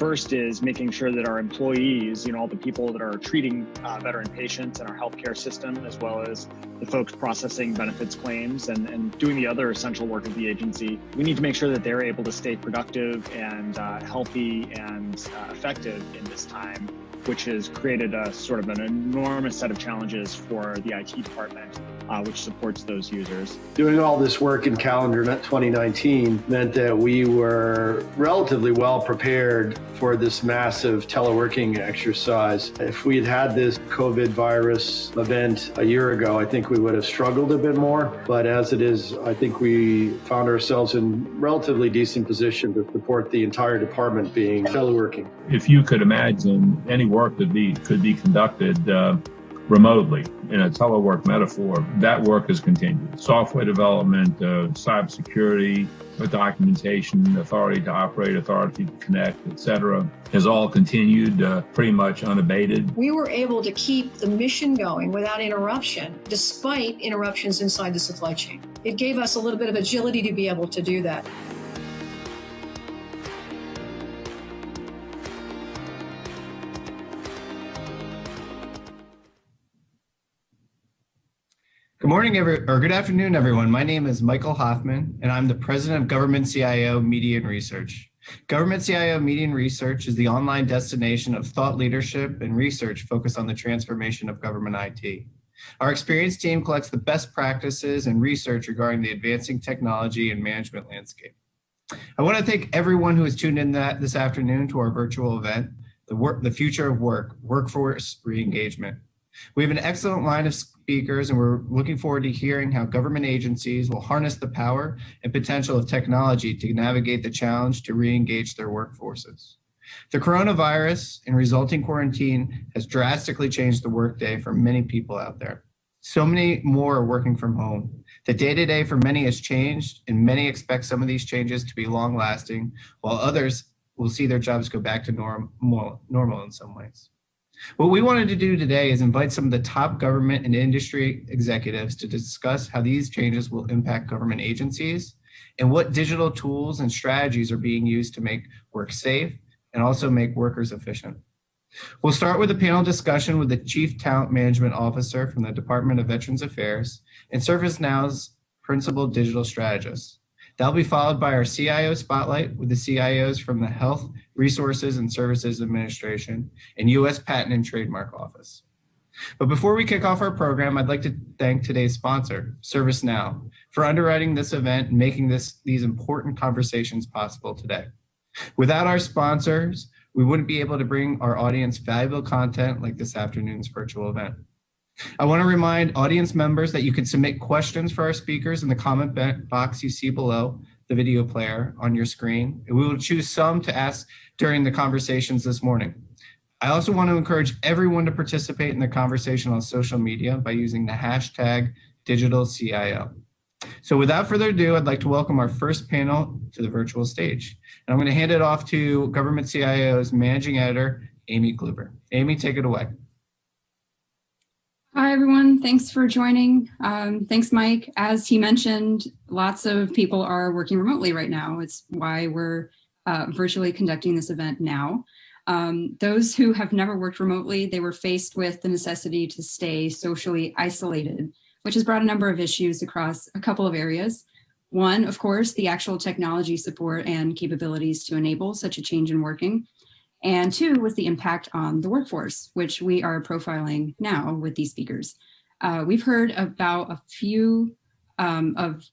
first is making sure that our employees, all the people that are treating veteran patients in our healthcare system, as well as the folks processing benefits claims and doing the other essential work of the agency, we need to make sure that they're able to stay productive and healthy and effective in this time, which has created a sort of an enormous set of challenges for the IT department, which supports those users. Doing all this work in calendar 2019 meant that we were relatively well prepared for this massive teleworking exercise. If we had had this COVID virus event a year ago, I think we would have struggled a bit more. But as it is, I think we found ourselves in relatively decent position to support the entire department being teleworking. If you could imagine any work that could be conducted remotely, in a telework metaphor, that work has continued. Software development, cybersecurity, documentation, authority to operate, authority to connect, etc., has all continued pretty much unabated. We were able to keep the mission going without interruption, despite interruptions inside the supply chain. It gave us a little bit of agility to be able to do that. Good morning, good afternoon, everyone. My name is Michael Hoffman, and I'm the president of Government CIO Media and Research. Government CIO Media and Research is the online destination of thought leadership and research focused on the transformation of government IT. Our experienced team collects the best practices and research regarding the advancing technology and management landscape. I want to thank everyone who has tuned in this afternoon to our virtual event, The Future of Work, Workforce Reengagement. We have an excellent line of speakers, and we're looking forward to hearing how government agencies will harness the power and potential of technology to navigate the challenge to re-engage their workforces. The coronavirus and resulting quarantine has drastically changed the workday for many people out there. So many more are working from home. The day-to-day for many has changed, and many expect some of these changes to be long-lasting, while others will see their jobs go back to normal in some ways. What we wanted to do today is invite some of the top government and industry executives to discuss how these changes will impact government agencies and what digital tools and strategies are being used to make work safe and also make workers efficient. We'll start with a panel discussion with the Chief Talent Management Officer from the Department of Veterans Affairs and ServiceNow's Principal Digital Strategist. That'll be followed by our CIO Spotlight with the CIOs from the Health, Resources and Services Administration and U.S. Patent and Trademark Office. But before we kick off our program, I'd like to thank today's sponsor, ServiceNow, for underwriting this event and making these important conversations possible today. Without our sponsors, we wouldn't be able to bring our audience valuable content like this afternoon's virtual event. I want to remind audience members that you can submit questions for our speakers in the comment box you see below the video player on your screen, and we will choose some to ask during the conversations this morning. I also want to encourage everyone to participate in the conversation on social media by using the hashtag #DigitalCIO. So without further ado, I'd like to welcome our first panel to the virtual stage. And I'm going to hand it off to Government CIO's Managing Editor, Amy Kluber. Amy, take it away. Hi, everyone. Thanks for joining. Thanks, Mike. As he mentioned, lots of people are working remotely right now. It's why we're virtually conducting this event now. Those who have never worked remotely, they were faced with the necessity to stay socially isolated, which has brought a number of issues across a couple of areas. One, of course, the actual technology support and capabilities to enable such a change in working. And two, was the impact on the workforce, which we are profiling now with these speakers. We've heard about a few of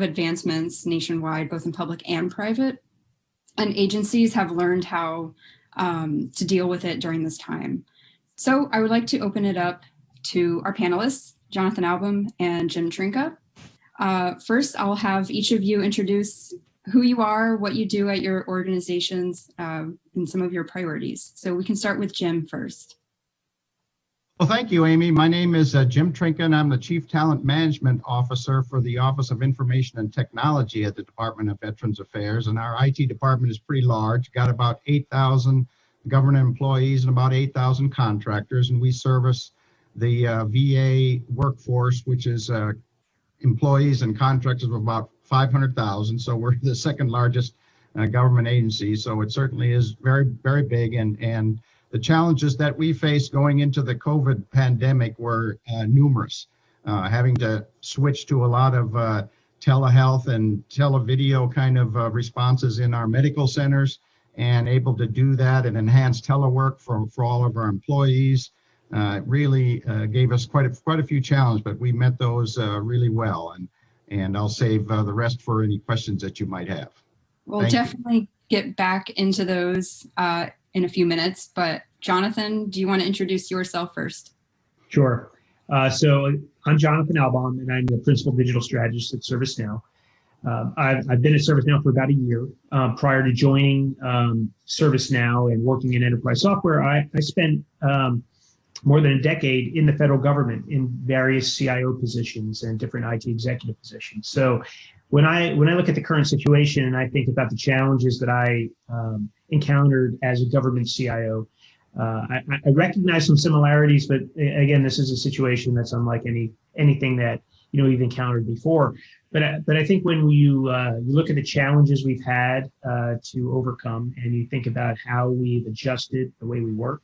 advancements nationwide, both in public and private, and agencies have learned how to deal with it during this time. So I would like to open it up to our panelists, Jonathan Album and Jim Trinka. First, I'll have each of you introduce who you are, what you do at your organizations, and some of your priorities. So we can start with Jim first. Well, thank you, Amy. My name is Jim Trinka, and I'm the Chief Talent Management Officer for the Office of Information and Technology at the Department of Veterans Affairs. And our IT department is pretty large, got about 8,000 government employees and about 8,000 contractors. And we service the VA workforce, which is employees and contractors of about 500,000. So we're the second largest government agency. So it certainly is very, very big. And the challenges that we faced going into the COVID pandemic were numerous. Having to switch to a lot of telehealth and televideo kind of responses in our medical centers, and able to do that and enhance telework for all of our employees. Really gave us quite a few challenges, but we met those really well. And I'll save the rest for any questions that you might have. We'll definitely get back into those in a few minutes, but Jonathan, do you want to introduce yourself first? Sure. So I'm Jonathan Albaum, and I'm the Principal Digital Strategist at ServiceNow. I've been at ServiceNow for about a year. Prior to joining ServiceNow and working in enterprise software, I spent more than a decade in the federal government in various CIO positions and different IT executive positions. So when I look at the current situation and I think about the challenges that I encountered as a government CIO, I recognize some similarities, but again, this is a situation that's unlike anything that we've encountered before. But I think when you look at the challenges we've had to overcome, and you think about how we've adjusted the way we work,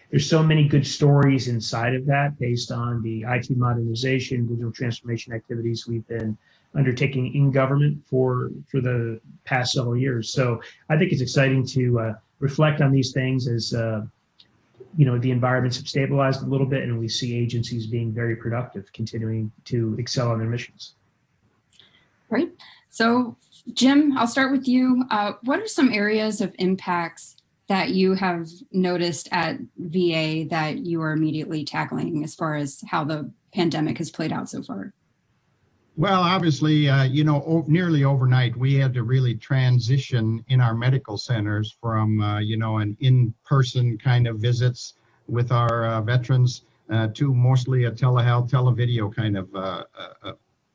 there's so many good stories inside of that based on the IT modernization, digital transformation activities we've been undertaking in government for the past several years. So I think it's exciting to reflect on these things as the environments have stabilized a little bit, and we see agencies being very productive, continuing to excel on their missions. Great. So Jim, I'll start with you. What are some areas of impacts that you have noticed at VA that you are immediately tackling as far as how the pandemic has played out so far? Well, obviously, nearly overnight, we had to really transition in our medical centers from, an in-person kind of visits with our veterans to mostly a telehealth, televideo kind of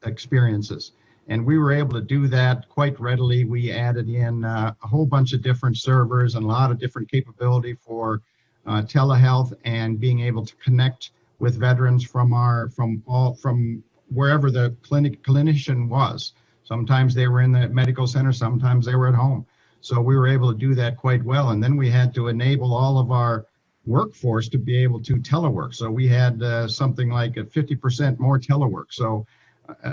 experiences. And we were able to do that quite readily. We added in a whole bunch of different servers and a lot of different capability for telehealth and being able to connect with veterans from wherever the clinician was. Sometimes they were in the medical center, sometimes they were at home. So we were able to do that quite well. And then we had to enable all of our workforce to be able to telework. So we had something like 50% more telework. So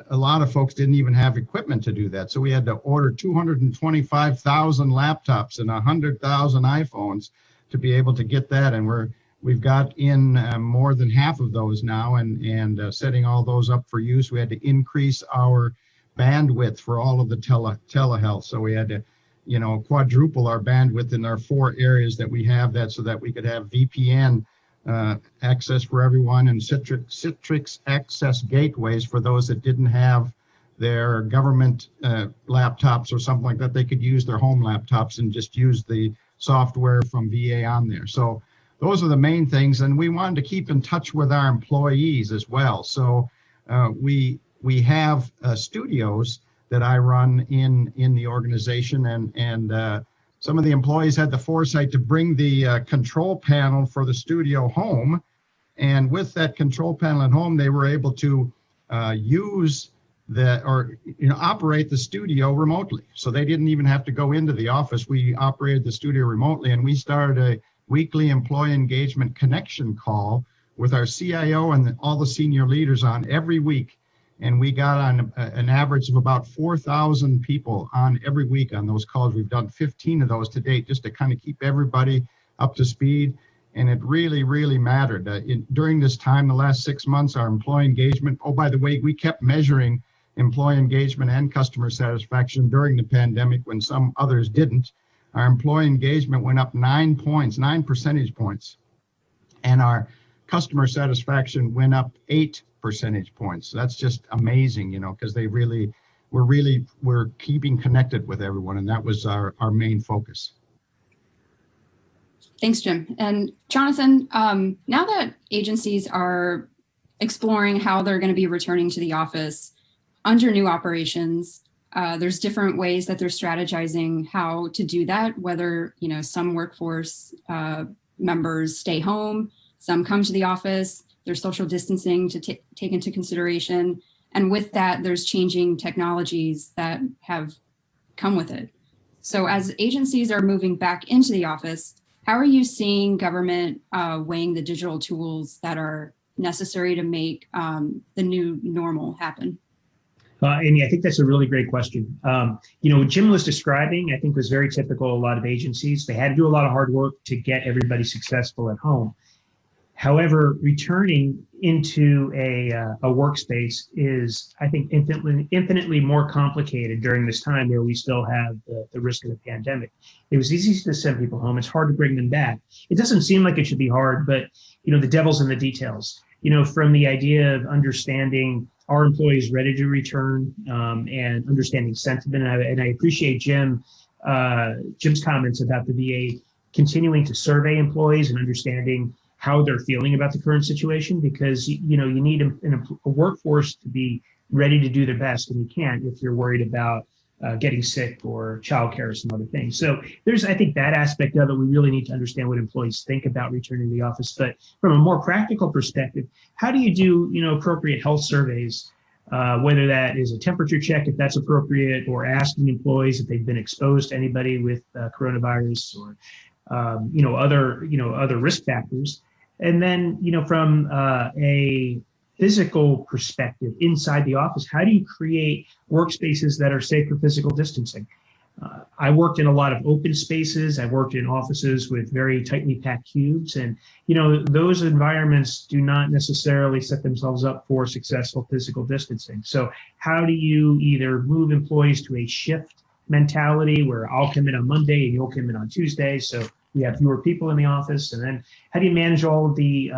a lot of folks didn't even have equipment to do that. So we had to order 225,000 laptops and 100,000 iPhones to be able to get that. And we've got in more than half of those now, and setting all those up for use. We had to increase our bandwidth for all of the telehealth. So we had to, quadruple our bandwidth in our 4 areas that we have that, so that we could have VPN access for everyone, and Citrix access gateways for those that didn't have their government laptops or something like that. They could use their home laptops and just use the software from VA on there. So those are the main things, and we wanted to keep in touch with our employees as well. So we have studios that I run in the organization, and some of the employees had the foresight to bring the control panel for the studio home, and with that control panel at home, they were able to operate the studio remotely. So they didn't even have to go into the office. We operated the studio remotely, and we started a weekly employee engagement connection call with our CIO and all the senior leaders on every week. And we got on an average of about 4,000 people on every week on those calls. We've done 15 of those to date, just to kind of keep everybody up to speed. And it really, really mattered. During this time, the last 6 months, our employee engagement, oh, by the way, we kept measuring employee engagement and customer satisfaction during the pandemic when some others didn't. Our employee engagement went up 9 percentage points. And our customer satisfaction went up 8 percentage points. So that's just amazing, because we're keeping connected with everyone. And that was our main focus. Thanks, Jim. And Jonathan, now that agencies are exploring how they're going to be returning to the office under new operations, there's different ways that they're strategizing how to do that, whether, some workforce members stay home, some come to the office, there's social distancing to take into consideration. And with that, there's changing technologies that have come with it. So as agencies are moving back into the office, how are you seeing government weighing the digital tools that are necessary to make the new normal happen? Amy, I think that's a really great question. What Jim was describing, I think, was very typical of a lot of agencies. They had to do a lot of hard work to get everybody successful at home. However, returning into a workspace is, I think, infinitely more complicated during this time where we still have the risk of the pandemic. It was easy to send people home. It's hard to bring them back. It doesn't seem like it should be hard, but the devil's in the details. From the idea of understanding our employees ready to return and understanding sentiment, and I appreciate Jim's comments about the VA continuing to survey employees and understanding how they're feeling about the current situation, because you need a workforce to be ready to do their best, and you can't if you're worried about getting sick or childcare or some other things. So there's, I think, that aspect of it. We really need to understand what employees think about returning to the office. But from a more practical perspective, how do you do appropriate health surveys, whether that is a temperature check, if that's appropriate, or asking employees if they've been exposed to anybody with coronavirus or other risk factors. And then, from a physical perspective inside the office, how do you create workspaces that are safe for physical distancing? I worked in a lot of open spaces. I worked in offices with very tightly packed cubes. And, those environments do not necessarily set themselves up for successful physical distancing. So how do you either move employees to a shift mentality where I'll come in on Monday and you'll come in on Tuesday, so we have fewer people in the office? And then how do you manage all of the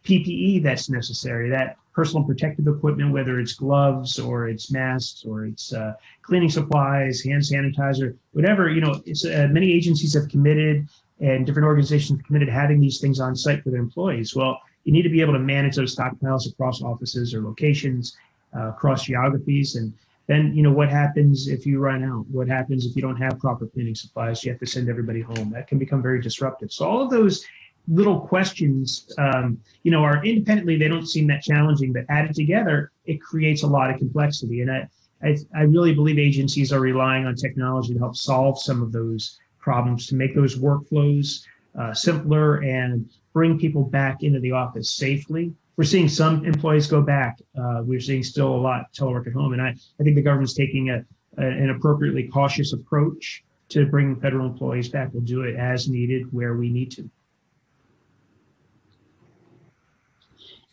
PPE that's necessary, that personal protective equipment, whether it's gloves or it's masks or it's cleaning supplies, hand sanitizer, whatever. It's many agencies have committed and different organizations have committed to having these things on site for their employees. Well, you need to be able to manage those stockpiles across offices or locations, across geographies. And then, what happens if you run out? What happens if you don't have proper cleaning supplies? You have to send everybody home. That can become very disruptive. So all of those little questions, are independently, they don't seem that challenging, but added together, it creates a lot of complexity. And I really believe agencies are relying on technology to help solve some of those problems, to make those workflows simpler and bring people back into the office safely. We're seeing some employees go back. We're seeing still a lot telework at home. And I think the government's taking an appropriately cautious approach to bringing federal employees back. We'll do it as needed where we need to.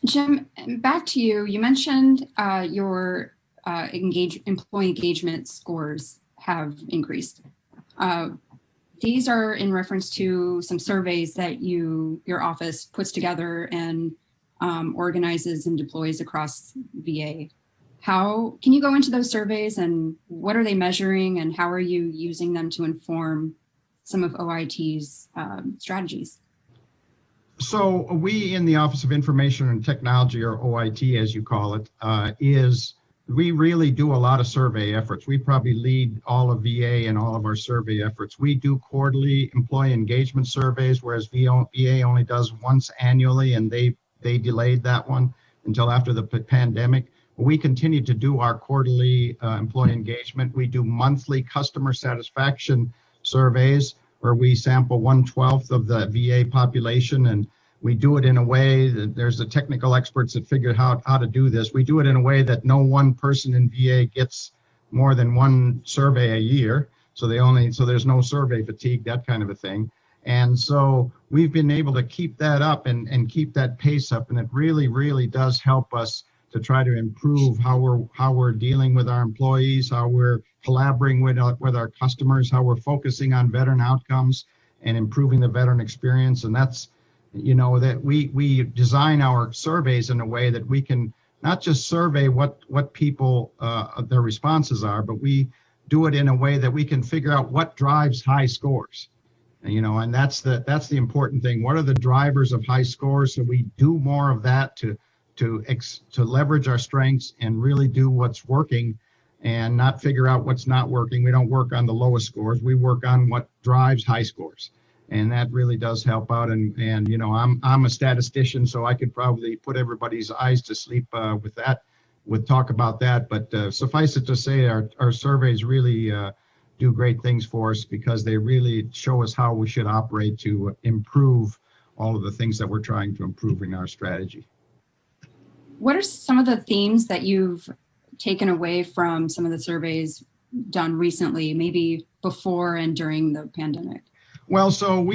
Jim, back to you. You mentioned your employee engagement scores have increased. These are in reference to some surveys that your office puts together and organizes and deploys across VA. How can you go into those surveys and what are they measuring and how are you using them to inform some of OIT's strategies? So we in the Office of Information and Technology, or OIT as you call it, we really do a lot of survey efforts. We probably lead all of VA and all of our survey efforts. We do quarterly employee engagement surveys, whereas VA only does once annually, and they delayed that one until after the pandemic. We continue to do our quarterly employee engagement. We do monthly customer satisfaction surveys where we sample 1/12 of the VA population, and we do it in a way that there's the technical experts that figure out how to do this. We do it in a way that no one person in VA gets more than one survey a year. So there's no survey fatigue, that kind of a thing. And so we've been able to keep that up and keep that pace up. And it really, really does help us to try to improve how we're dealing with our employees, how we're collaborating with our customers, how we're focusing on veteran outcomes and improving the veteran experience. And that's, that we design our surveys in a way that we can not just survey what people, their responses are, but we do it in a way that we can figure out what drives high scores. And that's the important thing. What are the drivers of high scores? So we do more of that to leverage our strengths and really do what's working and not figure out what's not working. We don't work on the lowest scores. We work on what drives high scores. And that really does help out. And I'm a statistician, so I could probably put everybody's eyes to sleep with talk about that. But suffice it to say, our surveys really do great things for us because they really show us how we should operate to improve all of the things that we're trying to improve in our strategy. What are some of the themes that you've taken away from some of the surveys done recently, maybe before and during the pandemic? Well, so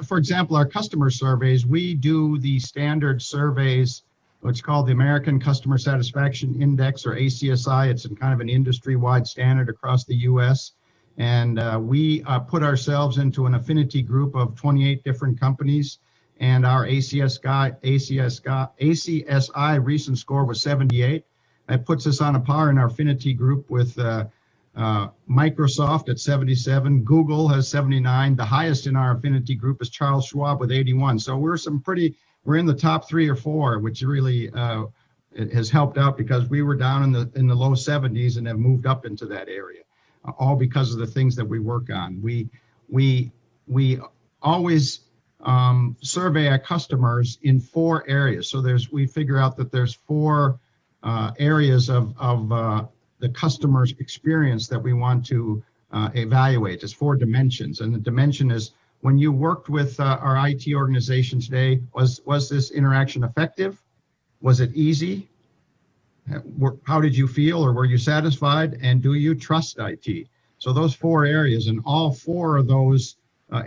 for example, our customer surveys, we do the standard surveys, what's called the American Customer Satisfaction Index, or ACSI. It's kind of an industry-wide standard across the U.S. And we put ourselves into an affinity group of 28 different companies. And our ACSI recent score was 78. That puts us on a par in our affinity group with Microsoft at 77. Google has 79. The highest in our affinity group is Charles Schwab with 81. So we're in the top 3 or 4, which really it has helped out because we were down in the low 70s and have moved up into that area, all because of the things that we work on. We always survey our customers in 4 areas. So we figure out that there's 4 areas of the customer's experience that we want to evaluate. There's 4 dimensions, and the dimension is, when you worked with our IT organization today, was this interaction effective? Was it easy? How did you feel, or were you satisfied? And do you trust IT? So those 4 areas, and all 4 of those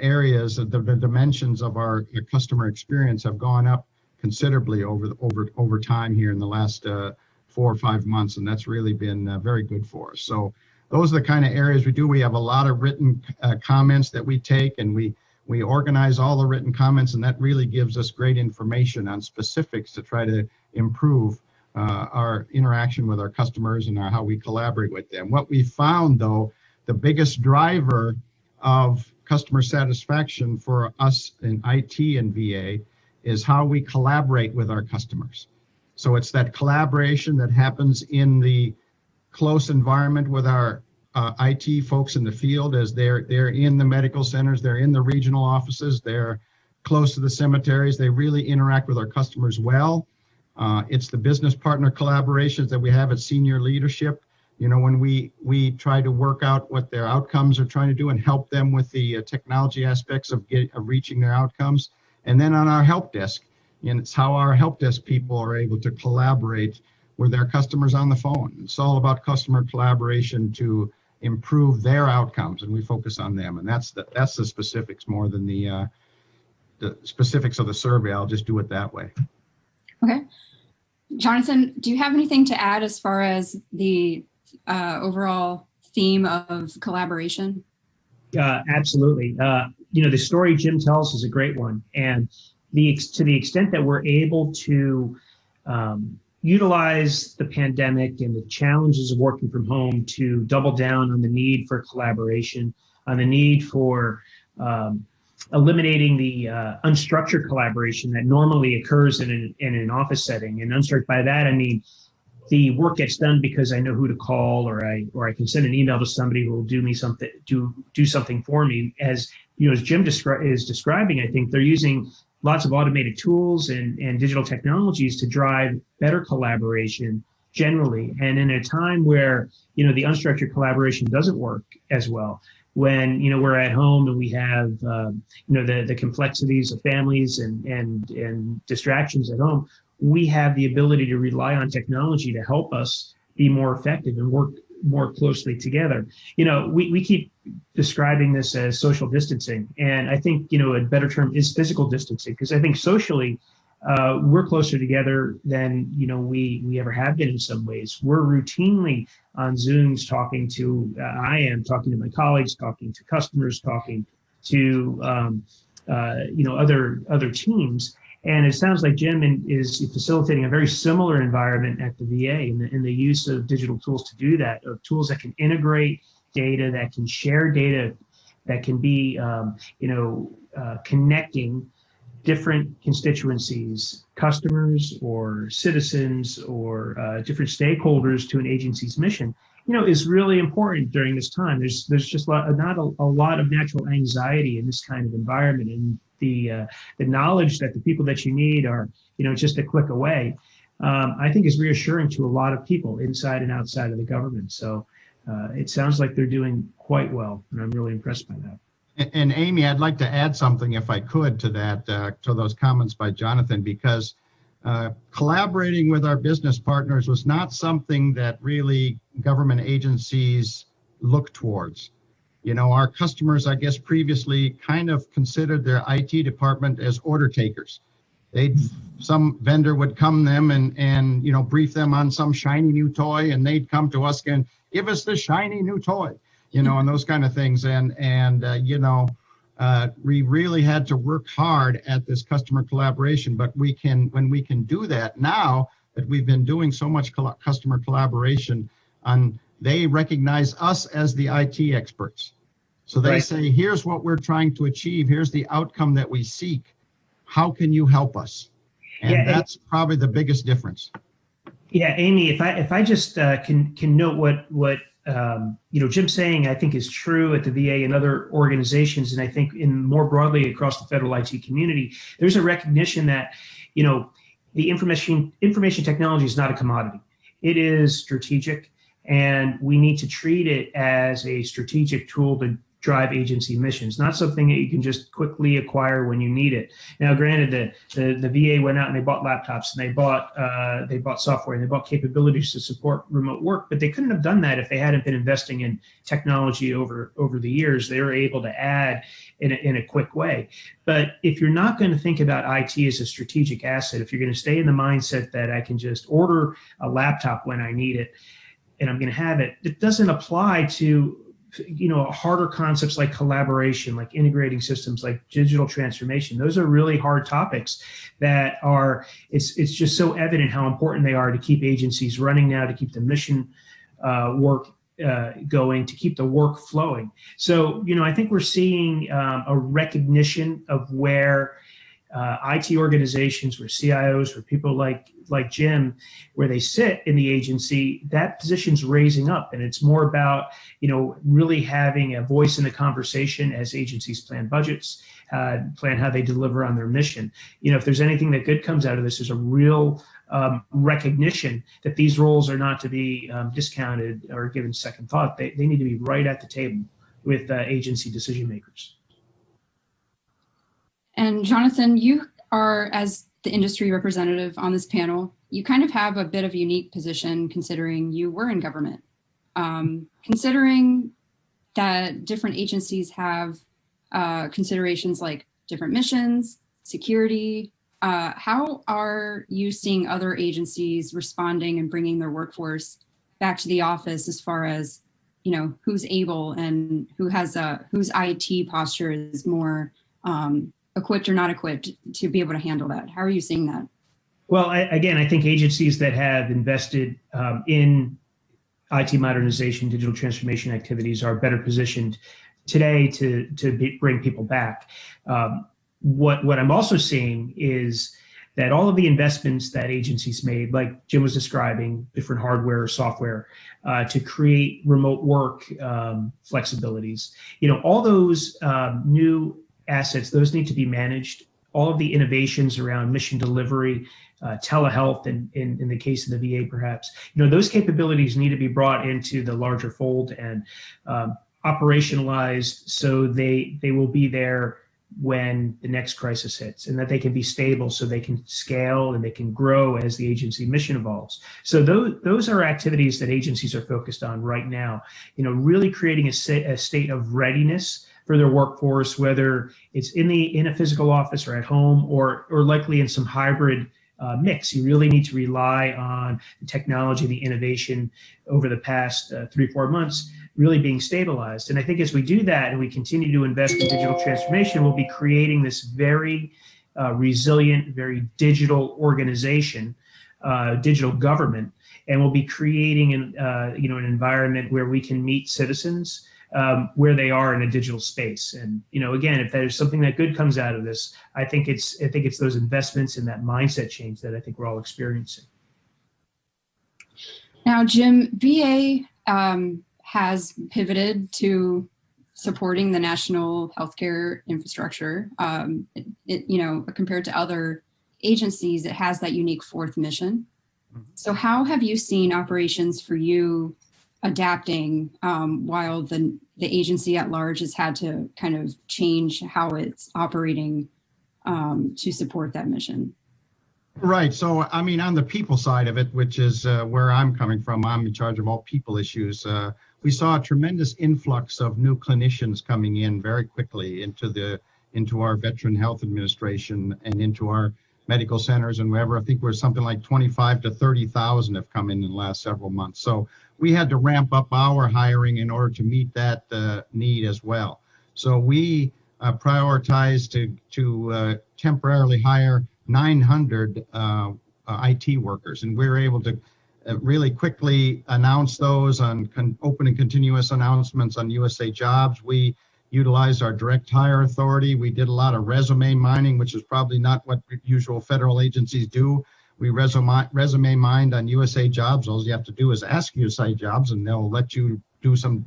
areas, the dimensions of our customer experience have gone up considerably over time here in the last 4 or 5 months, and that's really been very good for us. So those are the kind of areas we do. We have a lot of written comments that we take, and we organize all the written comments, and that really gives us great information on specifics to try to improve our interaction with our customers and how we collaborate with them. What we found, though, the biggest driver of customer satisfaction for us in IT and VA is how we collaborate with our customers. So it's that collaboration that happens in the close environment with our IT folks in the field, as they're in the medical centers, they're in the regional offices, they're close to the cemeteries, they really interact with our customers well. It's the business partner collaborations that we have at senior leadership. You know, when we try to work out what their outcomes are trying to do and help them with the technology aspects of reaching their outcomes. And then on our help desk, and it's how our help desk people are able to collaborate with their customers on the phone. It's all about customer collaboration to improve their outcomes, and we focus on them. And that's the specifics more than the specifics of the survey. I'll just do it that way. Okay. Jonathan, do you have anything to add as far as the overall theme of collaboration? Absolutely. The story Jim tells is a great one. And to the extent that we're able to utilize the pandemic and the challenges of working from home to double down on the need for collaboration, on the need for eliminating the unstructured collaboration that normally occurs in an office setting. And unstructured, by that I mean the work gets done because I know who to call, or I can send an email to somebody who will do something for me. As you know, as Jim is describing, I think they're using lots of automated tools and digital technologies to drive better collaboration generally. And in a time where, the unstructured collaboration doesn't work as well, when, we're at home and we have, the complexities of families and distractions at home, we have the ability to rely on technology to help us be more effective and work more closely together. We keep describing this as social distancing, and I think a better term is physical distancing, because I think socially we're closer together than we ever have been in some ways. We're routinely on Zooms talking to I am talking to my colleagues, talking to customers, talking to other teams. And it sounds like Jim is facilitating a very similar environment at the VA in the use of digital tools to do that, of tools that can integrate data, that can share data, that can be, connecting different constituencies, customers or citizens or different stakeholders to an agency's mission, is really important during this time. There's just not a lot of natural anxiety in this kind of environment, and the knowledge that the people that you need are, just a click away, I think is reassuring to a lot of people inside and outside of the government. So it sounds like they're doing quite well, and I'm really impressed by that. And Amy, I'd like to add something, if I could, to that, to those comments by Jonathan, because collaborating with our business partners was not something that really government agencies look towards. You know, our customers, I guess, previously kind of considered their IT department as order takers. Some vendor would come them and you know, brief them on some shiny new toy, and they'd come to us and give us the shiny new toy, you know, and those kind of things. And you know, we really had to work hard at this customer collaboration, but when we can do that now that we've been doing so much customer collaboration, they recognize us as the IT experts. So they say, here's what we're trying to achieve. Here's the outcome that we seek. How can you help us? And that's probably the biggest difference. Yeah, Amy, if I just can note what you know, Jim's saying, I think is true at the VA and other organizations, and I think in more broadly across the federal IT community, there's a recognition that, you know, the information technology is not a commodity. It is strategic, and we need to treat it as a strategic tool to drive agency missions, not something that you can just quickly acquire when you need it. Now, granted, the VA went out and they bought laptops, and they bought software, and they bought capabilities to support remote work, but they couldn't have done that if they hadn't been investing in technology over the years. They were able to add in a quick way. But if you're not going to think about IT as a strategic asset, if you're going to stay in the mindset that I can just order a laptop when I need it and I'm going to have it, it doesn't apply to, you know, harder concepts like collaboration, like integrating systems, like digital transformation. Those are really hard topics that it's just so evident how important they are to keep agencies running now, to keep the mission work going, to keep the work flowing. So, you know, I think we're seeing a recognition of where IT organizations, where CIOs, where people like Jim, where they sit in the agency, that position's raising up, and it's more about, you know, really having a voice in the conversation as agencies plan budgets, plan how they deliver on their mission. You know, if there's anything that good comes out of this, there's a real recognition that these roles are not to be discounted or given second thought. They need to be right at the table with agency decision makers. And Jonathan, you are, as the industry representative on this panel, you kind of have a bit of a unique position considering you were in government. Considering that different agencies have considerations like different missions, security, how are you seeing other agencies responding and bringing their workforce back to the office as far as, you know, who's able and who has whose IT posture is more equipped or not equipped to be able to handle that? How are you seeing that? Well, I think agencies that have invested in IT modernization, digital transformation activities are better positioned today to bring people back. What I'm also seeing is that all of the investments that agencies made, like Jim was describing, different hardware or software to create remote work flexibilities, you know, all those new assets, those need to be managed. All of the innovations around mission delivery, telehealth, and in the case of the VA, perhaps, you know, those capabilities need to be brought into the larger fold and operationalized so they will be there when the next crisis hits, and that they can be stable so they can scale and they can grow as the agency mission evolves. So those are activities that agencies are focused on right now, you know, really creating a state of readiness for their workforce, whether it's in a physical office or at home or likely in some hybrid mix. You really need to rely on the technology, the innovation over the past 3-4 months really being stabilized. And I think as we do that and we continue to invest in digital transformation, we'll be creating this very resilient, very digital organization, digital government, and we'll be creating an environment where we can meet citizens where they are in a digital space. And, you know, again, if there's something that good comes out of this, I think it's those investments in that mindset change that I think we're all experiencing. Now, Jim, VA has pivoted to supporting the national healthcare infrastructure. Compared to other agencies, it has that unique fourth mission. So how have you seen operations for you adapting while the agency at large has had to kind of change how it's operating to support that mission. Right. So, I mean, on the people side of it, which is where I'm coming from, I'm in charge of all people issues. We saw a tremendous influx of new clinicians coming in very quickly into our Veteran Health Administration and into our medical centers and wherever. I think we're something like 25 to 30,000 have come in the last several months. So we had to ramp up our hiring in order to meet that need as well. So we prioritized to temporarily hire 900 IT workers, and we were able to really quickly announce those on open and continuous announcements on USA Jobs. We utilized our direct hire authority. We did a lot of resume mining, which is probably not what usual federal agencies do. We resume mined on USA Jobs. All you have to do is ask USA Jobs, and they'll let you do some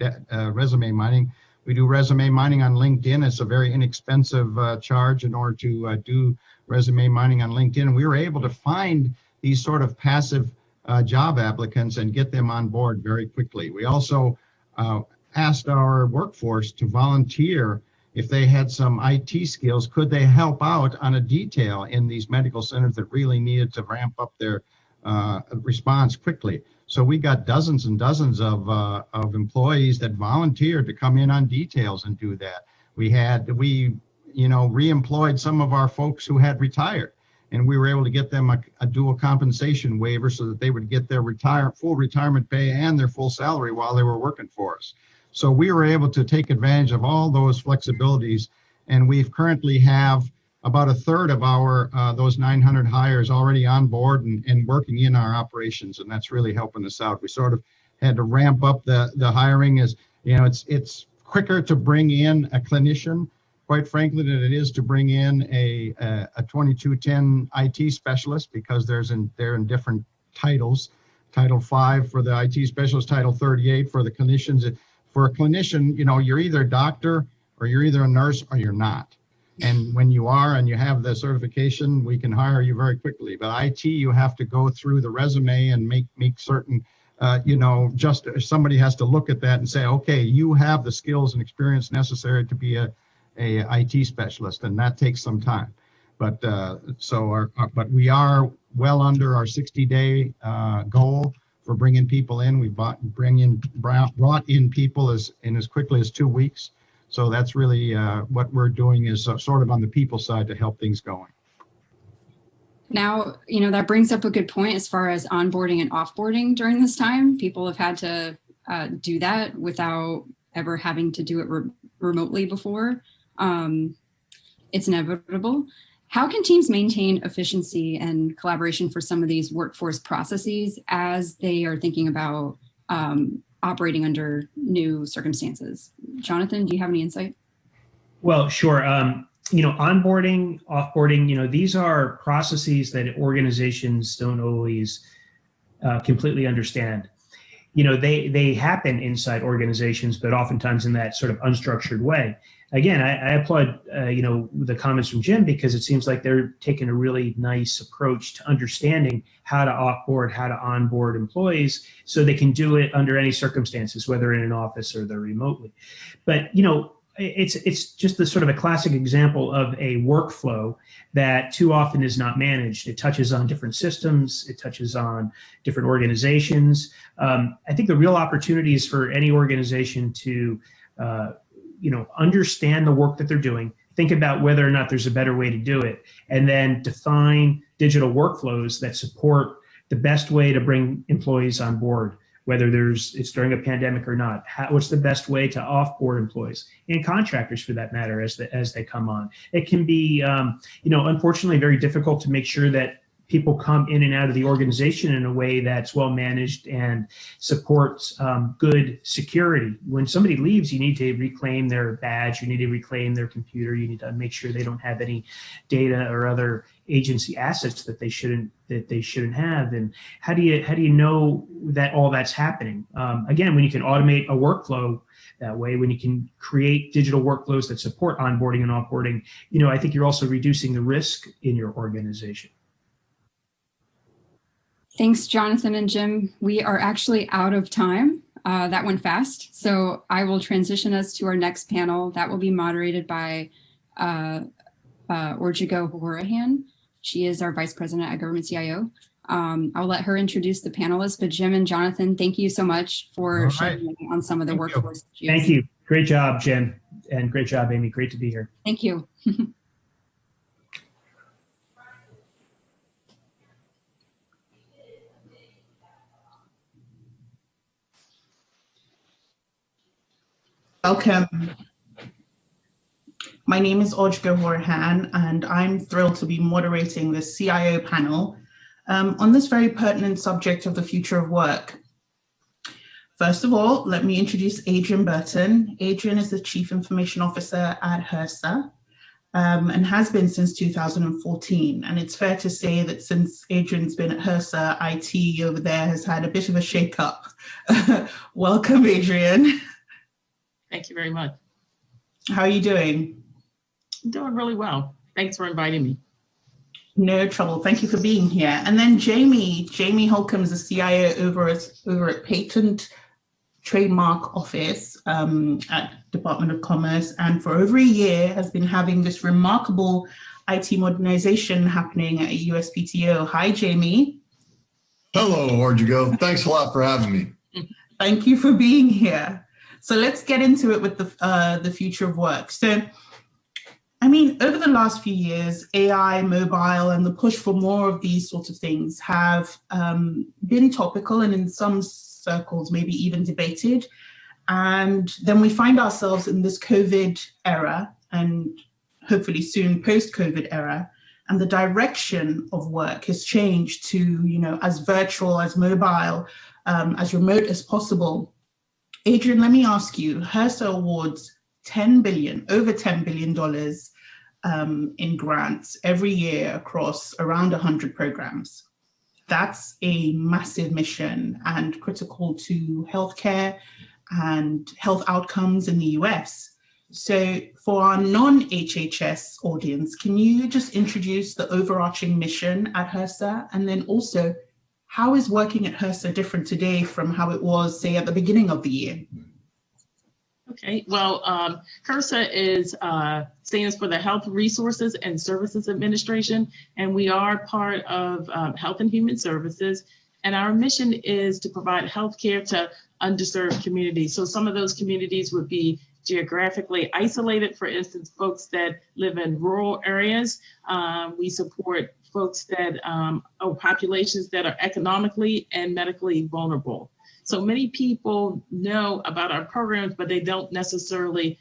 resume mining. We do resume mining on LinkedIn. It's a very inexpensive charge in order to do resume mining on LinkedIn. And we were able to find these sort of passive job applicants and get them on board very quickly. We also asked our workforce to volunteer if they had some IT skills. Could they help out on a detail in these medical centers that really needed to ramp up their response quickly? So we got dozens and dozens of employees that volunteered to come in on details and do that. We re-employed some of our folks who had retired, and we were able to get them a dual compensation waiver so that they would get their full retirement pay and their full salary while they were working for us. So we were able to take advantage of all those flexibilities, and we've currently have about a third of our those 900 hires already on board and working in our operations, and that's really helping us out. We sort of had to ramp up the hiring. As you know, it's quicker to bring in a clinician, quite frankly, than it is to bring in a 2210 IT specialist, because they're in different titles. Title 5 for the IT specialist, Title 38 for the clinicians. For a clinician, you're either a doctor or you're either a nurse or you're not. And when you are and you have the certification, we can hire you very quickly. But IT, you have to go through the resume and make certain, just somebody has to look at that and say, okay, you have the skills and experience necessary to be a IT specialist, and that takes some time. But but we are well under our 60-day goal for bringing people in. We brought in people as quickly as 2 weeks. So that's really what we're doing, is sort of on the people side to help things going. Now, that brings up a good point as far as onboarding and offboarding during this time. People have had to do that without ever having to do it remotely before. It's inevitable. How can teams maintain efficiency and collaboration for some of these workforce processes as they are thinking about operating under new circumstances? Jonathan, do you have any insight? Well, sure. Onboarding, offboarding, these are processes that organizations don't always completely understand. They happen inside organizations, but oftentimes in that sort of unstructured way. Again, I applaud, the comments from Jim, because it seems like they're taking a really nice approach to understanding how to offboard, how to onboard employees so they can do it under any circumstances, whether in an office or they're remotely. But, it's just the sort of a classic example of a workflow that too often is not managed. It touches on different systems. It touches on different organizations. I think the real opportunity is for any organization to, understand the work that they're doing, think about whether or not there's a better way to do it, and then define digital workflows that support the best way to bring employees on board, whether it's during a pandemic or not. What's the best way to offboard employees and contractors, for that matter, as they come on? It can be, unfortunately, very difficult to make sure that people come in and out of the organization in a way that's well managed and supports good security. When somebody leaves, you need to reclaim their badge, you need to reclaim their computer, you need to make sure they don't have any data or other agency assets that they shouldn't have. And how do you know that all that's happening? Again, when you can automate a workflow that way, when you can create digital workflows that support onboarding and offboarding, I think you're also reducing the risk in your organization. Thanks, Jonathan and Jim. We are actually out of time. That went fast. So I will transition us to our next panel. That will be moderated by Orjigo Horahan. She is our Vice President at Government CIO. I'll let her introduce the panelists, but Jim and Jonathan, thank you so much for shedding light on some of the workforce issues. Thank you. Great job, Jim. And great job, Amy. Great to be here. Thank you. Welcome. My name is Orjigo Horahan, and I'm thrilled to be moderating the CIO panel on this very pertinent subject of the future of work. First of all, let me introduce Adrian Burton. Adrian is the Chief Information Officer at HRSA and has been since 2014. And it's fair to say that since Adrian's been at HRSA, IT over there has had a bit of a shake-up. Welcome, Adrian. Thank you very much. How are you doing? I'm doing really well. Thanks for inviting me. No trouble. Thank you for being here. And then Jamie Holcomb is the CIO over at Patent Trademark Office at Department of Commerce, and for over a year has been having this remarkable IT modernization happening at USPTO. Hi, Jamie. Hello, Orjigo. Thanks a lot for having me. Thank you for being here. So let's get into it with the future of work. So, I mean, over the last few years, AI, mobile, and the push for more of these sorts of things have been topical and in some circles maybe even debated. And then we find ourselves in this COVID era and hopefully soon post-COVID era. And the direction of work has changed to, as virtual, as mobile, as remote as possible. Adrian, let me ask you, HRSA awards over $10 billion in grants every year across around 100 programs. That's a massive mission and critical to healthcare and health outcomes in the US. So for our non-HHS audience, can you just introduce the overarching mission at HRSA, and then also how is working at HRSA different today from how it was, say, at the beginning of the year? Okay, well, HRSA stands for the Health Resources and Services Administration, and we are part of Health and Human Services. And our mission is to provide healthcare to underserved communities. So some of those communities would be geographically isolated, for instance, folks that live in rural areas. We support folks that or populations that are economically and medically vulnerable. So many people know about our programs, but they don't necessarily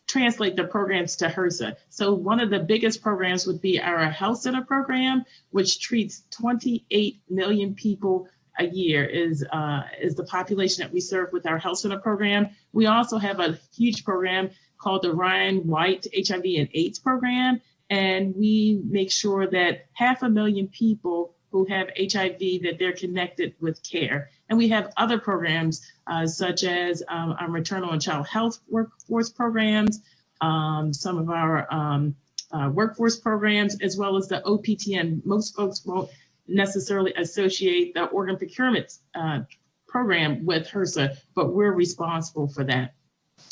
translate the programs to HRSA. So one of the biggest programs would be our Health Center program, which treats 28 million people a year is the population that we serve with our Health Center program. We also have a huge program called the Ryan White HIV and AIDS program. And we make sure that 500,000 people who have HIV, that they're connected with care. And we have other programs such as our maternal and child health workforce programs, some of our workforce programs, as well as the OPTN. Most folks won't necessarily associate the organ procurement program with HRSA, but we're responsible for that.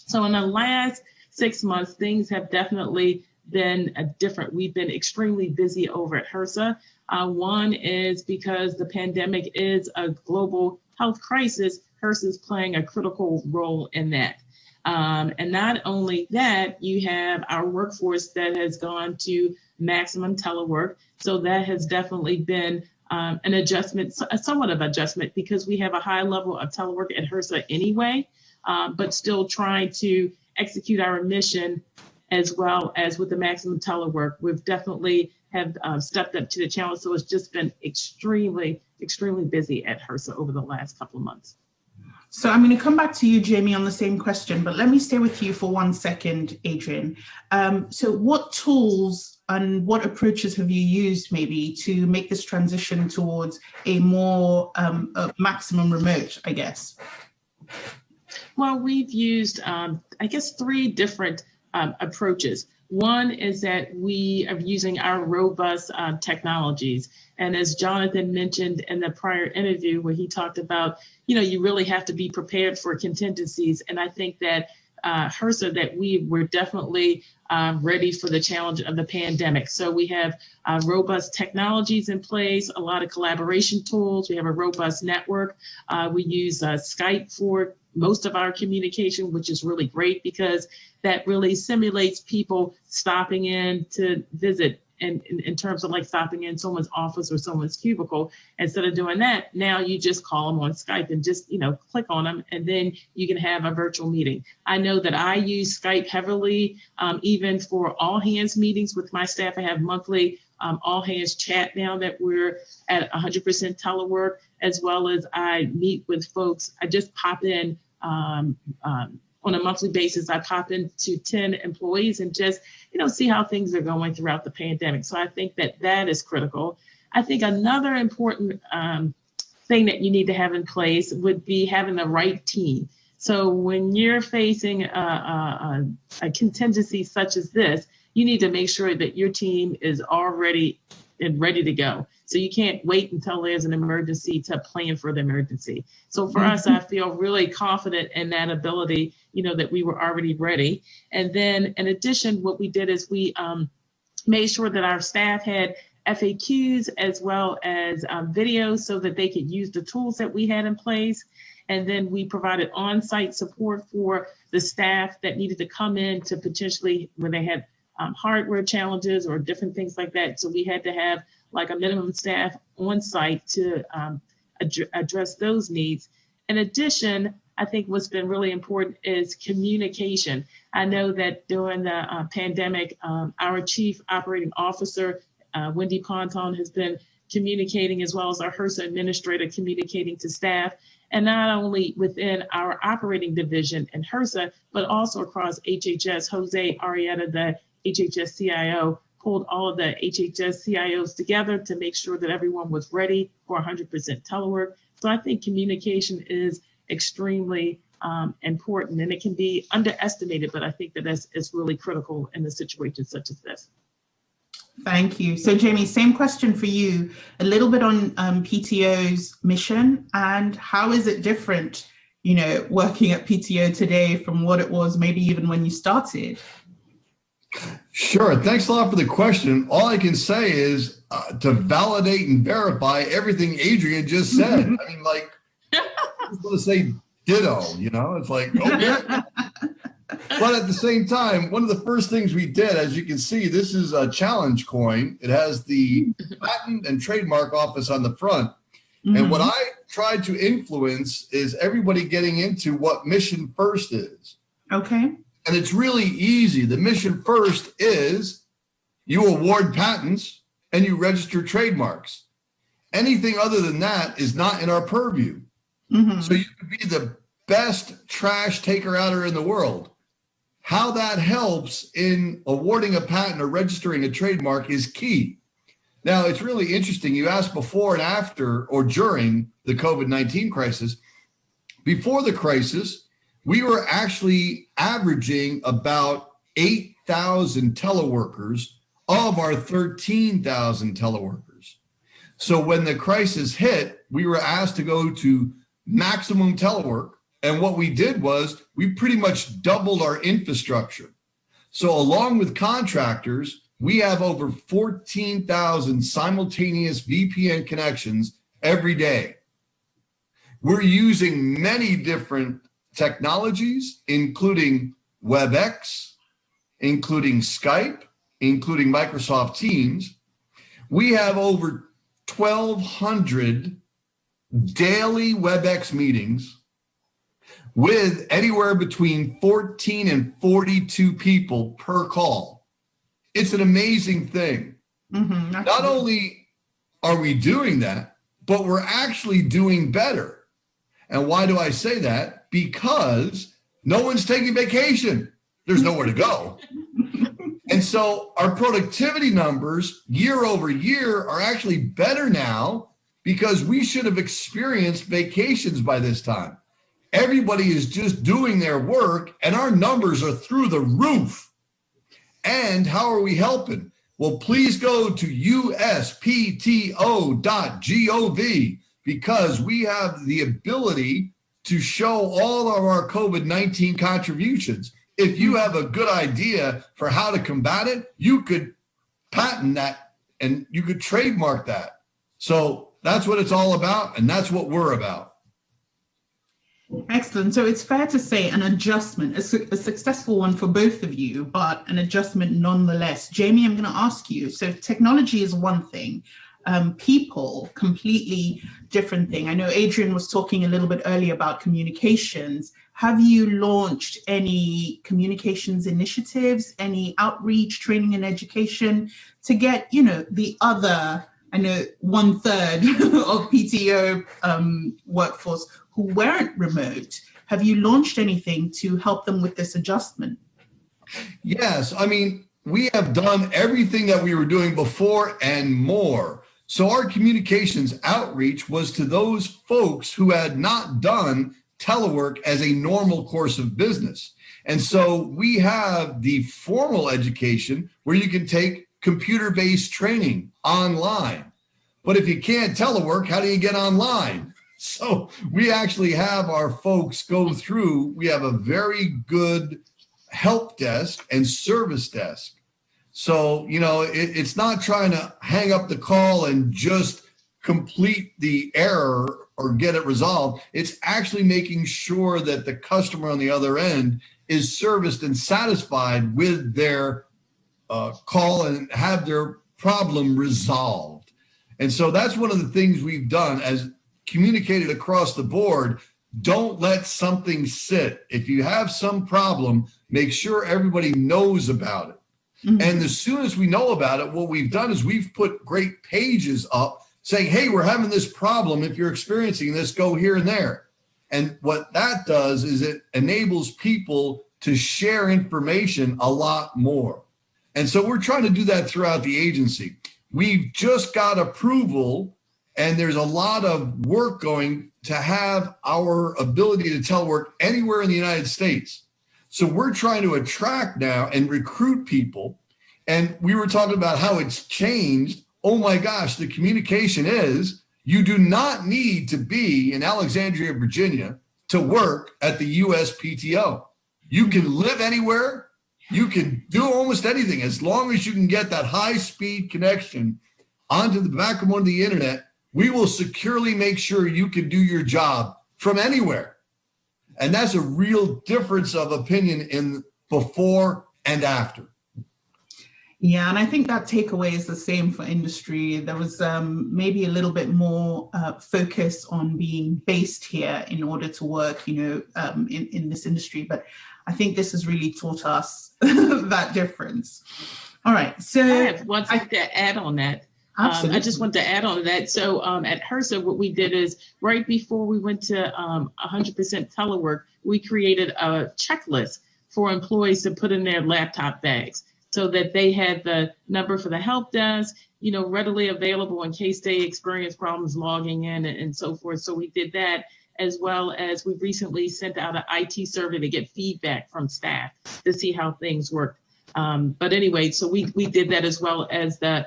So in the last 6 months, things have definitely been different. We've been extremely busy over at HRSA. One is because the pandemic is a global health crisis, HRSA is playing a critical role in that. And not only that, you have our workforce that has gone to maximum telework. So that has definitely been an adjustment, somewhat of adjustment, because we have a high level of telework at HRSA anyway, but still trying to execute our mission as well as with the maximum telework. We've definitely have stepped up to the challenge. So it's just been extremely, extremely busy at HRSA over the last couple of months. So I'm going to come back to you, Jamie, on the same question, but let me stay with you for 1 second, Adrian. So what tools and what approaches have you used maybe to make this transition towards a more maximum remote, I guess? Well, we've used, I guess, 3 different approaches. One is that we are using our robust technologies. And as Jonathan mentioned in the prior interview where he talked about, you really have to be prepared for contingencies. And I think that HRSA, that we were definitely ready for the challenge of the pandemic. So we have robust technologies in place, a lot of collaboration tools. We have a robust network. We use Skype for most of our communication, which is really great because that really simulates people stopping in to visit, and in terms of like stopping in someone's office or someone's cubicle. Instead of doing that, now you just call them on Skype and just click on them, and then you can have a virtual meeting. I know that I use Skype heavily, even for all hands meetings with my staff. I have monthly all hands chat now that we're at 100% telework, as well as I meet with folks. I just pop in on a monthly basis. I pop into 10 employees and just, see how things are going throughout the pandemic. So I think that is critical. I think another important thing that you need to have in place would be having the right team. So when you're facing a contingency such as this, you need to make sure that your team is already and ready to go. So you can't wait until there's an emergency to plan for the emergency. So for us, I feel really confident in that ability, that we were already ready. And then in addition, what we did is we made sure that our staff had FAQs as well as videos so that they could use the tools that we had in place. And then we provided on-site support for the staff that needed to come in to potentially, when they had hardware challenges or different things like that. So we had to have like a minimum staff on site to address those needs. In addition, I think what's been really important is communication. I know that during the pandemic, our Chief Operating Officer, Wendy Ponton, has been communicating, as well as our HRSA administrator communicating to staff, and not only within our operating division in HRSA, but also across HHS. Jose Arrieta, the HHS CIO, pulled all of the HHS CIOs together to make sure that everyone was ready for 100% telework. So I think communication is extremely important, and it can be underestimated, but I think that is really critical in a situation such as this. Thank you. So Jamie, same question for you, a little bit on PTO's mission, and how is it different, working at PTO today from what it was maybe even when you started? Sure. Thanks a lot for the question. All I can say is to validate and verify everything Adrian just said. I mean, like, I'm going to say ditto, it's like, okay. But at the same time, one of the first things we did, as you can see, this is a challenge coin. It has the Patent and Trademark Office on the front. Mm-hmm. And what I tried to influence is everybody getting into what mission first is. Okay. And it's really easy. The mission first is you award patents and you register trademarks. Anything other than that is not in our purview. Mm-hmm. So you could be the best trash taker-outer in the world. How that helps in awarding a patent or registering a trademark is key. Now, it's really interesting. You asked before and after or during the COVID-19 crisis. Before the crisis, we were actually averaging about 8,000 teleworkers of our 13,000 teleworkers. So when the crisis hit, we were asked to go to maximum telework. And what we did was we pretty much doubled our infrastructure. So along with contractors, we have over 14,000 simultaneous VPN connections every day. We're using many different technologies, including WebEx, including Skype, including Microsoft Teams. We have over 1,200 daily WebEx meetings with anywhere between 14 and 42 people per call. It's an amazing thing. Mm-hmm, not only are we doing that, but we're actually doing better. And why do I say that? Because no one's taking vacation. There's nowhere to go. And so our productivity numbers year over year are actually better now because we should have experienced vacations by this time. Everybody is just doing their work and our numbers are through the roof. And how are we helping? Well, please go to uspto.gov because we have the ability to show all of our COVID-19 contributions. If you have a good idea for how to combat it, you could patent that and you could trademark that. So that's what it's all about, and that's what we're about. Excellent. So it's fair to say an adjustment, a successful one for both of you, but an adjustment nonetheless. Jamie, I'm going to ask you. So technology is one thing, people, completely different thing. I know Adrian was talking a little bit earlier about communications. Have you launched any communications initiatives, any outreach, training and education to get, the other, I know 1/3 of PTO workforce who weren't remote? Have you launched anything to help them with this adjustment? Yes. I mean, we have done everything that we were doing before and more. So our communications outreach was to those folks who had not done telework as a normal course of business. And so we have the formal education where you can take computer-based training online. But if you can't telework, how do you get online? So we actually have our folks go through, we have a very good help desk and service desk. So, it's not trying to hang up the call and just complete the error or get it resolved. It's actually making sure that the customer on the other end is serviced and satisfied with their call and have their problem resolved. And so that's one of the things we've done as communicated across the board. Don't let something sit. If you have some problem, make sure everybody knows about it. Mm-hmm. And as soon as we know about it, what we've done is we've put great pages up saying, hey, we're having this problem. If you're experiencing this, go here and there. And what that does is it enables people to share information a lot more. And so we're trying to do that throughout the agency. We've just got approval, and there's a lot of work going to have our ability to telework anywhere in the United States. So we're trying to attract now and recruit people. And we were talking about how it's changed. Oh my gosh, the communication is you do not need to be in Alexandria, Virginia to work at the USPTO. You can live anywhere. You can do almost anything as long as you can get that high-speed connection onto the back of the internet. We will securely make sure you can do your job from anywhere. And that's a real difference of opinion in before and after. Yeah, and I think that takeaway is the same for industry. There was maybe a little bit more focus on being based here in order to work, in this industry. But I think this has really taught us that difference. All right. So I have one thing to add on that. I just want to add on to that. So at HRSA, what we did is right before we went to 100% telework, we created a checklist for employees to put in their laptop bags so that they had the number for the help desk, readily available in case they experience problems logging in and so forth. So we did that, as well as we recently sent out an IT survey to get feedback from staff to see how things work. But anyway, so we did that, as well as the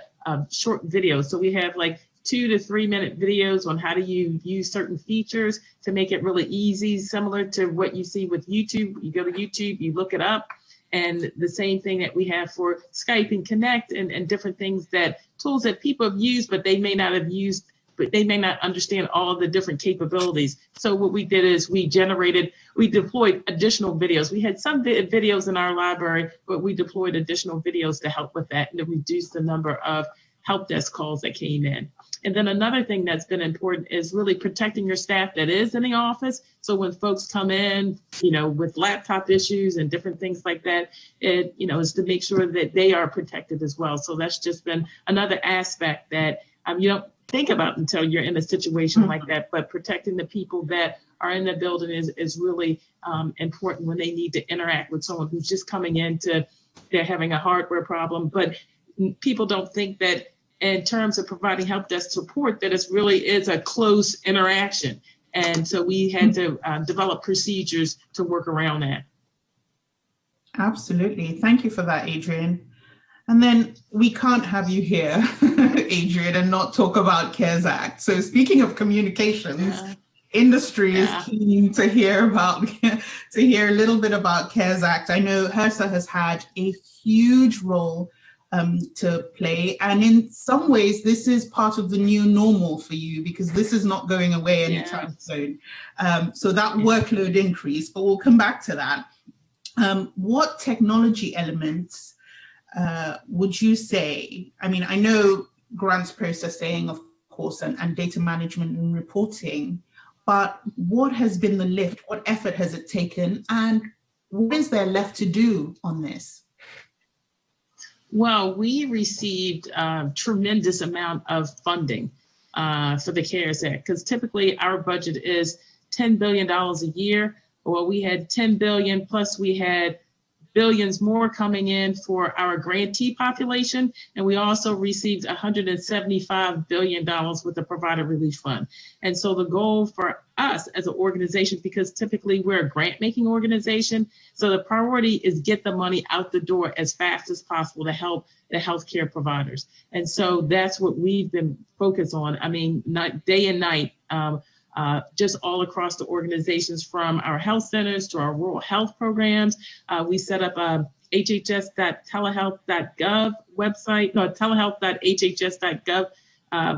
short videos. So we have like 2 to 3 minute videos on how do you use certain features to make it really easy, similar to what you see with YouTube. You go to YouTube, you look it up, and the same thing that we have for Skype and Connect and different things, tools that people have used, but they may not have used, but they may not understand all the different capabilities. So what we did is we deployed additional videos. We had some videos in our library, but we deployed additional videos to help with that and to reduce the number of help desk calls that came in. And then another thing that's been important is really protecting your staff that is in the office. So when folks come in, with laptop issues and different things like that, is to make sure that they are protected as well. So that's just been another aspect that you don't think about until you're in a situation like that, but protecting the people that are in the building is really important when they need to interact with someone who's just coming in they're having a hardware problem. But people don't think that in terms of providing help desk support, that it really is a close interaction. And so we had to develop procedures to work around that. Absolutely. Thank you for that, Adrian. And then we can't have you here, Adrian, and not talk about CARES Act. So speaking of communications, industry is keen to hear a little bit about CARES Act. I know HRSA has had a huge role to play, and in some ways this is part of the new normal for you, because this is not going away anytime soon. So that workload increase, but we'll come back to that. What technology elements would you say? I mean, I know grants processing, of course, and data management and reporting, but what has been the lift? What effort has it taken? And what is there left to do on this? Well, we received a tremendous amount of funding for the CARES Act, because typically our budget is $10 billion a year. Well, we had 10 billion, plus we had billions more coming in for our grantee population. And we also received $175 billion with the Provider Relief Fund. And so the goal for us as an organization, because typically we're a grant making organization, so the priority is get the money out the door as fast as possible to help the healthcare providers. And so that's what we've been focused on. I mean, day and night, just all across the organizations, from our health centers to our rural health programs. We set up a hhs.telehealth.gov website, no, telehealth.hhs.gov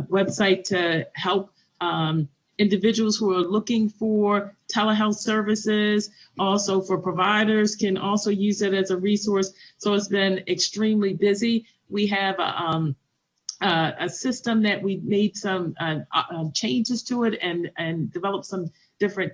website to help individuals who are looking for telehealth services. Also for providers can also use it as a resource. So it's been extremely busy. We have a system that we made some changes to it and developed some different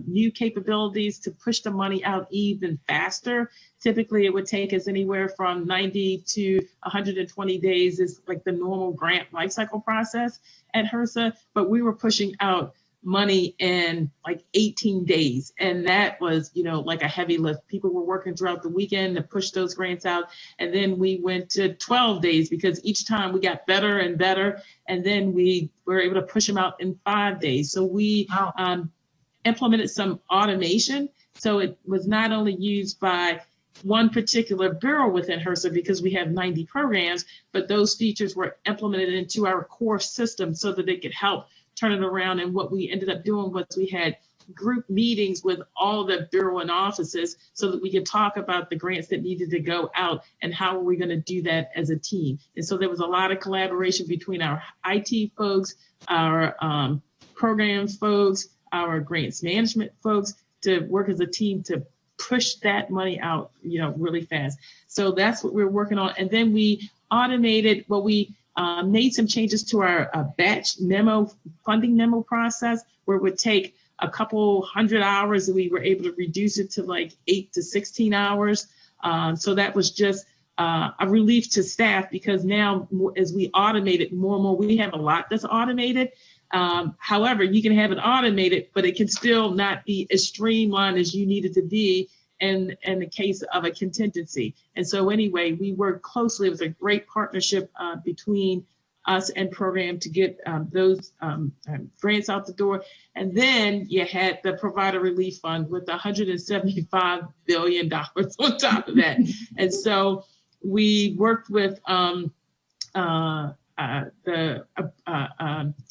new capabilities to push the money out even faster. Typically, it would take us anywhere from 90 to 120 days is like the normal grant lifecycle process at HRSA, but we were pushing out money in like 18 days. And that was, like a heavy lift. People were working throughout the weekend to push those grants out. And then we went to 12 days because each time we got better and better. And then we were able to push them out in 5 days. So we implemented some automation. So it was not only used by one particular bureau within HRSA, because we have 90 programs, but those features were implemented into our core system so that they could help turn it around. And what we ended up doing was we had group meetings with all the bureau and offices so that we could talk about the grants that needed to go out and how are we going to do that as a team. And so there was a lot of collaboration between our IT folks, our programs folks, our grants management folks, to work as a team to push that money out, really fast. So that's what we're working on. And then we automated, we made some changes to our batch funding memo process, where it would take a couple 100 hours, and we were able to reduce it to like 8 to 16 hours. So that was just a relief to staff, because now as we automate it more and more, we have a lot that's automated. However, you can have it automated, but it can still not be as streamlined as you need it to be in the case of a contingency. And so anyway, we worked closely. It was a great partnership between us and program to get those grants out the door. And then you had the Provider Relief Fund with $175 billion on top of that. And so we worked with the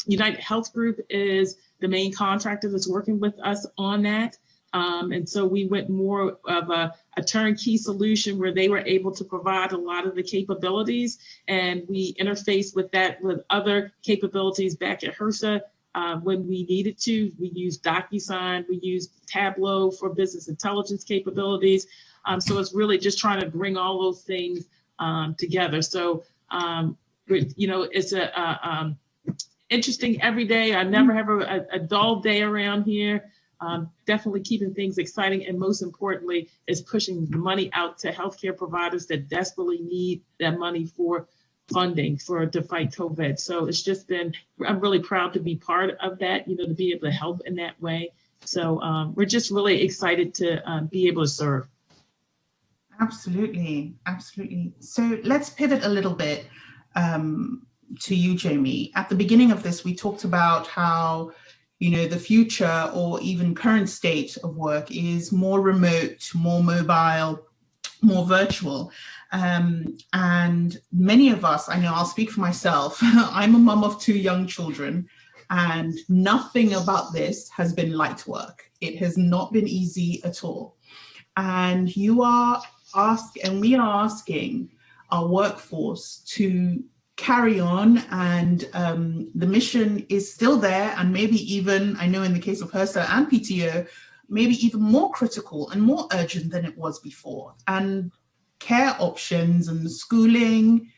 United Health Group is the main contractor that's working with us on that. And so we went more of a turnkey solution where they were able to provide a lot of the capabilities, and we interfaced with that with other capabilities back at HRSA when we needed to. We used DocuSign, we used Tableau for business intelligence capabilities. So it's really just trying to bring all those things together. So, it's interesting every day. I never have a dull day around here. Definitely keeping things exciting, and most importantly is pushing the money out to healthcare providers that desperately need that money for funding to fight COVID. So it's just been, I'm really proud to be part of that, to be able to help in that way. So we're just really excited to be able to serve. Absolutely. So let's pivot a little bit to you, Jamie. At the beginning of this, we talked about how the future or even current state of work is more remote, more mobile, more virtual. And many of us, I know I'll speak for myself, I'm a mum of 2 young children, and nothing about this has been light work. It has not been easy at all. And we are asking our workforce to carry on, and the mission is still there, and maybe even, I know in the case of HRSA and PTO, maybe even more critical and more urgent than it was before. And care options and schooling,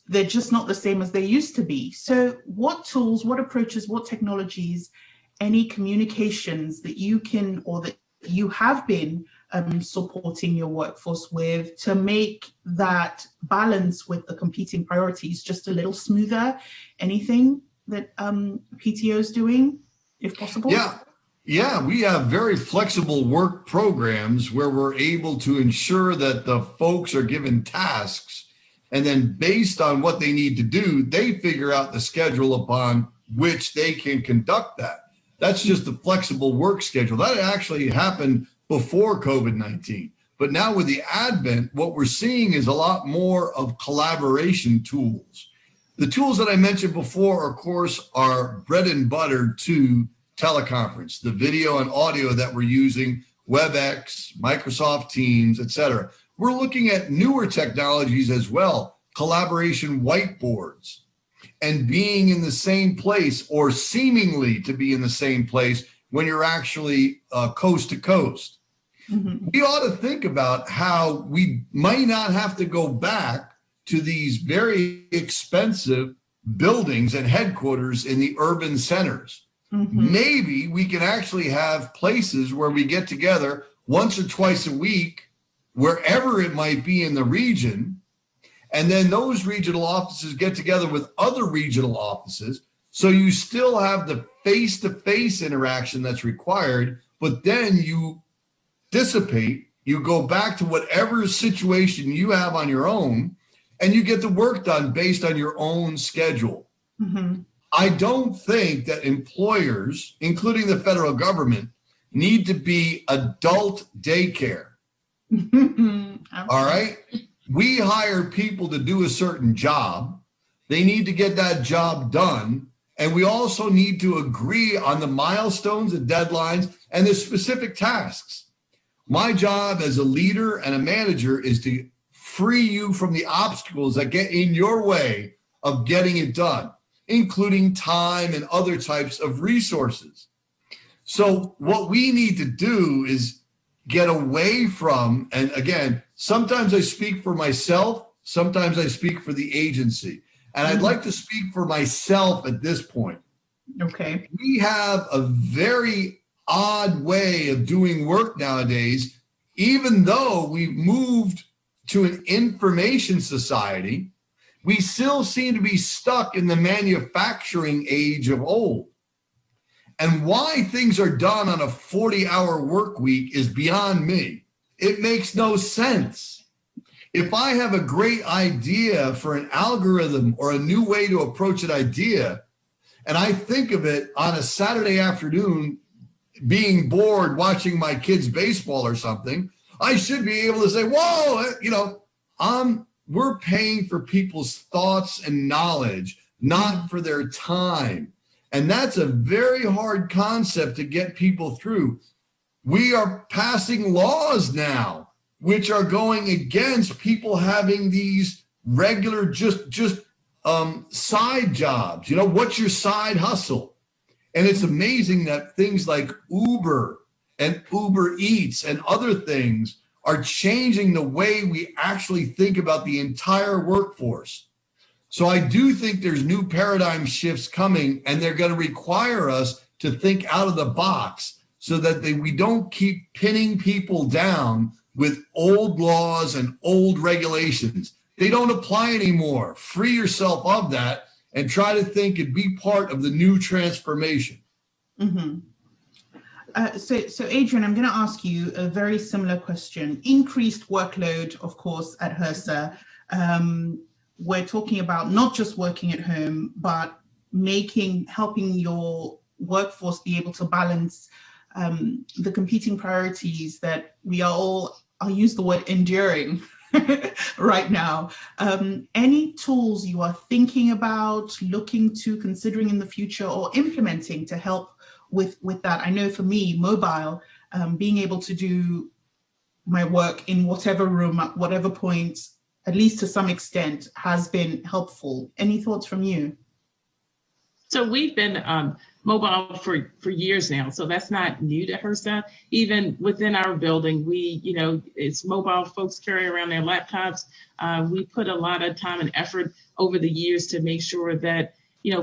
they're just not the same as they used to be. So what tools, what approaches, what technologies, any communications that you can, or that you have been supporting your workforce with to make that balance with the competing priorities just a little smoother? Anything that PTO is doing, if possible? Yeah, we have very flexible work programs where we're able to ensure that the folks are given tasks, and then based on what they need to do, they figure out the schedule upon which they can conduct that. That's just the flexible work schedule. That actually happened before COVID-19. But now with the advent, what we're seeing is a lot more of collaboration tools. The tools that I mentioned before, of course, are bread and butter to teleconference, the video and audio that we're using, WebEx, Microsoft Teams, etc. We're looking at newer technologies as well, collaboration whiteboards, and being in the same place, or seemingly to be in the same place when you're actually coast to coast. Mm-hmm. We ought to think about how we might not have to go back to these very expensive buildings and headquarters in the urban centers. Mm-hmm. Maybe we can actually have places where we get together once or twice a week, wherever it might be in the region, and then those regional offices get together with other regional offices. So you still have the face-to-face interaction that's required, but then you dissipate, you go back to whatever situation you have on your own, and you get the work done based on your own schedule. Mm-hmm. I don't think that employers, including the federal government, need to be adult daycare. All right? We hire people to do a certain job. They need to get that job done. And we also need to agree on the milestones, the deadlines, and the specific tasks. My job as a leader and a manager is to free you from the obstacles that get in your way of getting it done, including time and other types of resources. So what we need to do is get away from, and again, sometimes I speak for myself, sometimes I speak for the agency. And I'd like to speak for myself at this point. Okay. We have a very odd way of doing work nowadays, even though we've moved to an information society. We still seem to be stuck in the manufacturing age of old. And why things are done on a 40-hour work week is beyond me. It makes no sense. If I have a great idea for an algorithm or a new way to approach an idea, and I think of it on a Saturday afternoon, being bored watching my kids' baseball or something, I should be able to say, whoa, we're paying for people's thoughts and knowledge, not for their time. And that's a very hard concept to get people through. We are passing laws now which are going against people having these regular side jobs. What's your side hustle? And it's amazing that things like Uber and Uber Eats and other things are changing the way we actually think about the entire workforce. So I do think there's new paradigm shifts coming, and they're going to require us to think out of the box so that we don't keep pinning people down with old laws and old regulations. They don't apply anymore. Free yourself of that and try to think and be part of the new transformation. Mm-hmm. So Adrian, I'm going to ask you a very similar question. Increased workload, of course, at HRSA. We're talking about not just working at home, but helping your workforce be able to balance the competing priorities that we are all I'll use the word enduring right now. Any tools you are thinking about, looking to, considering in the future, or implementing to help with that? I know for me, mobile, being able to do my work in whatever room, at whatever point, at least to some extent, has been helpful. Any thoughts from you? So we've been mobile for years now, so that's not new to HRSA. Even within our building, it's mobile. Folks carry around their laptops. We put a lot of time and effort over the years to make sure that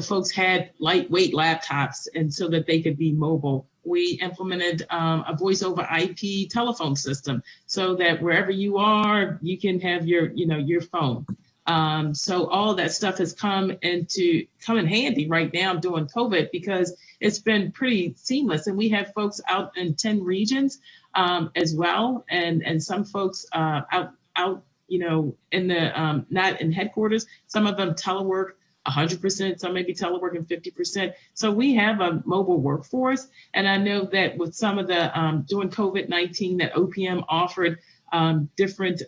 folks had lightweight laptops, and so that they could be mobile. We implemented a voice over IP telephone system so that wherever you are, you can have your phone. So all of that stuff has come in handy right now during COVID, because it's been pretty seamless. And we have folks out in 10 regions as well, and some folks out in the not in headquarters. Some of them telework 100%, some maybe teleworking 50%. So we have a mobile workforce, and I know that with some of the during COVID-19 that OPM offered different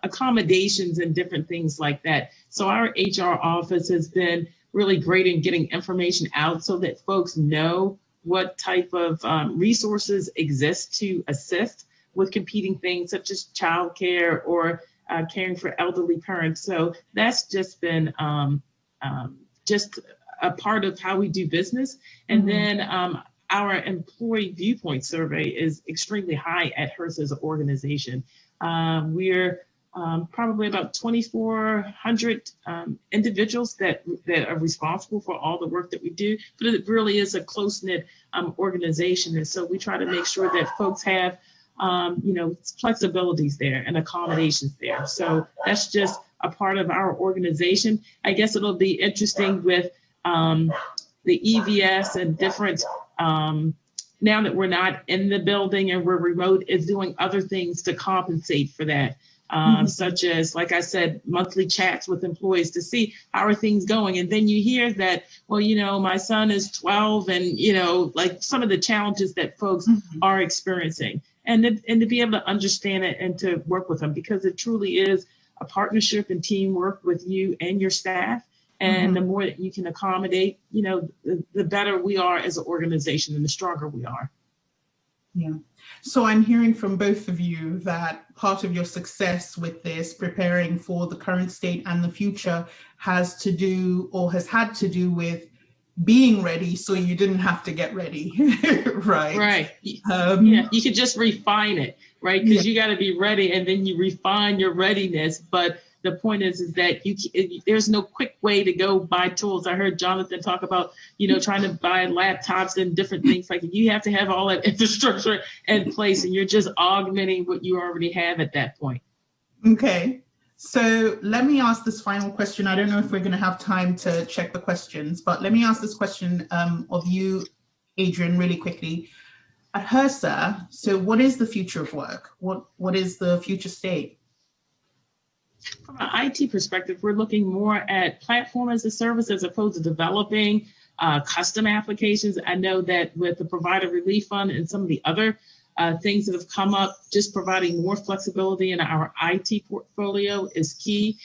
accommodations and different things like that. So our HR office has been really great in getting information out so that folks know what type of resources exist to assist with competing things such as childcare or caring for elderly parents. So that's just been just a part of how we do business. And then our employee viewpoint survey is extremely high at HRSA as an organization. We're probably about 2,400 individuals that are responsible for all the work that we do, but it really is a close-knit organization. And so we try to make sure that folks have flexibilities there and accommodations there. So that's just a part of our organization. I guess it'll be interesting with the EVS and different, now that we're not in the building and we're remote, is doing other things to compensate for that. Such as, like I said, monthly chats with employees to see how are things going. And then you hear that, well, my son is 12 and, like some of the challenges that folks are experiencing. And to be able to understand it and to work with them, because it truly is a partnership and teamwork with you and your staff. And the more that you can accommodate, the better we are as an organization and the stronger we are. Yeah. So I'm hearing from both of you that part of your success with this, preparing for the current state and the future, has to do or has had to do with being ready so you didn't have to get ready. Right. Yeah, you could just refine it, right? Because you got to be ready and then you refine your readiness. But the point is that there's no quick way to go buy tools. I heard Jonathan talk about, trying to buy laptops and different things. Like, you have to have all that infrastructure in place, and you're just augmenting what you already have at that point. Okay. So let me ask this final question. I don't know if we're going to have time to check the questions, but let me ask this question of you, Adrian, really quickly. At HRSA, so what is the future of work? What is the future state? From an IT perspective, we're looking more at platform as a service as opposed to developing custom applications. I know that with the Provider Relief Fund and some of the other things that have come up, just providing more flexibility in our IT portfolio is key.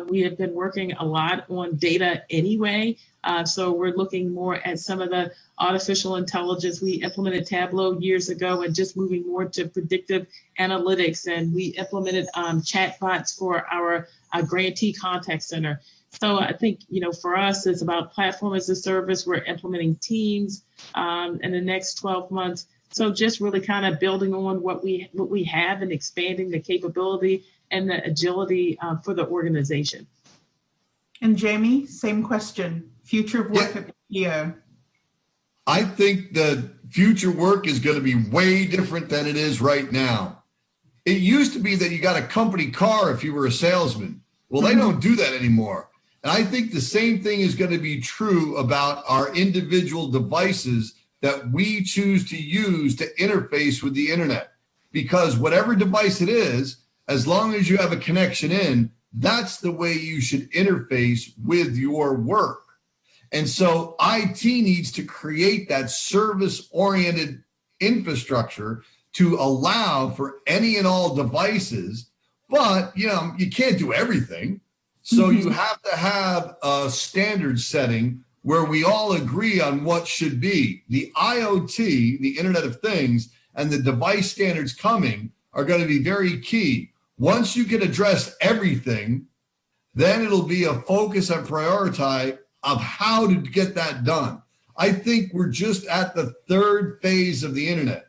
We have been working a lot on data anyway. So we're looking more at some of the artificial intelligence. We implemented Tableau years ago and just moving more to predictive analytics. And we implemented chatbots for our grantee contact center. So I think, for us, it's about platform as a service. We're implementing Teams in the next 12 months. So just really kind of building on what we have and expanding the capability and the agility for the organization. And Jamie, same question. Future of work at the CEO. I think the future work is going to be way different than it is right now. It used to be that you got a company car if you were a salesman. Well, they don't do that anymore. And I think the same thing is going to be true about our individual devices that we choose to use to interface with the internet. Because whatever device it is, as long as you have a connection in, that's the way you should interface with your work. And so IT needs to create that service-oriented infrastructure to allow for any and all devices, but you can't do everything. So you have to have a standard setting where we all agree on what should be. The IoT, the Internet of Things, and the device standards coming are going to be very key. Once you can address everything, then it'll be a focus and prioritize of how to get that done. I think we're just at the third phase of the internet.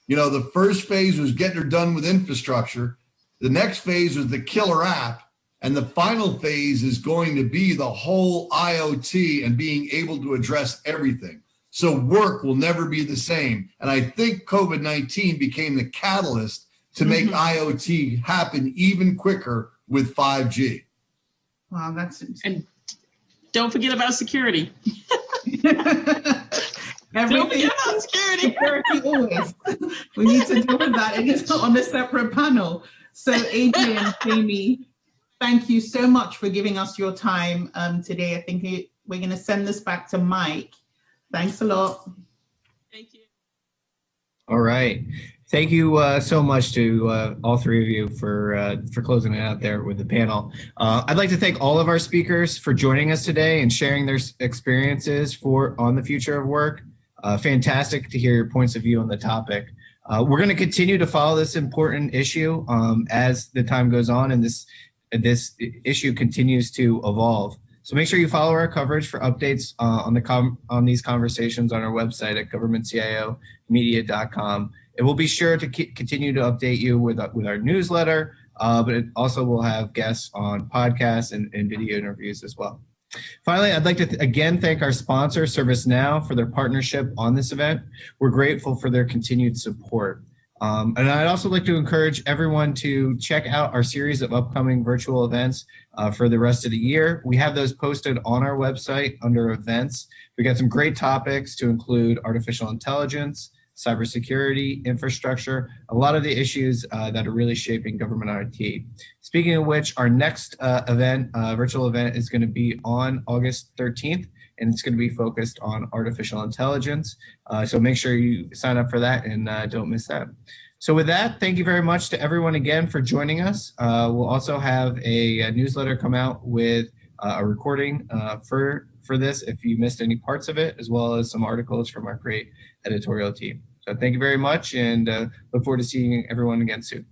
The first phase was getting her done with infrastructure. The next phase was the killer app. And the final phase is going to be the whole IoT and being able to address everything. So work will never be the same. And I think COVID-19 became the catalyst to make IoT happen even quicker with 5G. Wow, and don't forget about security. Don't forget about security always. We need to deal with that. It is on a separate panel. So Adrian, Jamie, thank you so much for giving us your time today. I think we're going to send this back to Mike. Thanks a lot. Thank you. All right. Thank you so much to all three of you for closing it out there with the panel. I'd like to thank all of our speakers for joining us today and sharing their experiences on the future of work. Fantastic to hear your points of view on the topic. We're going to continue to follow this important issue as the time goes on and this issue continues to evolve. So make sure you follow our coverage for updates on these conversations on our website at governmentciomedia.com. And we'll be sure to continue to update you with our newsletter, but it also will have guests on podcasts and video interviews as well. Finally, I'd like to again thank our sponsor, ServiceNow, for their partnership on this event. We're grateful for their continued support. And I'd also like to encourage everyone to check out our series of upcoming virtual events for the rest of the year. We have those posted on our website under events. We got some great topics to include artificial intelligence, cybersecurity, infrastructure, a lot of the issues that are really shaping government IT. Speaking of which, our next virtual event is going to be on August 13th, and it's going to be focused on artificial intelligence. So make sure you sign up for that and don't miss that. So with that, thank you very much to everyone again for joining us. We'll also have a newsletter come out with a recording for this if you missed any parts of it, as well as some articles from our great editorial team. So thank you very much, and look forward to seeing everyone again soon.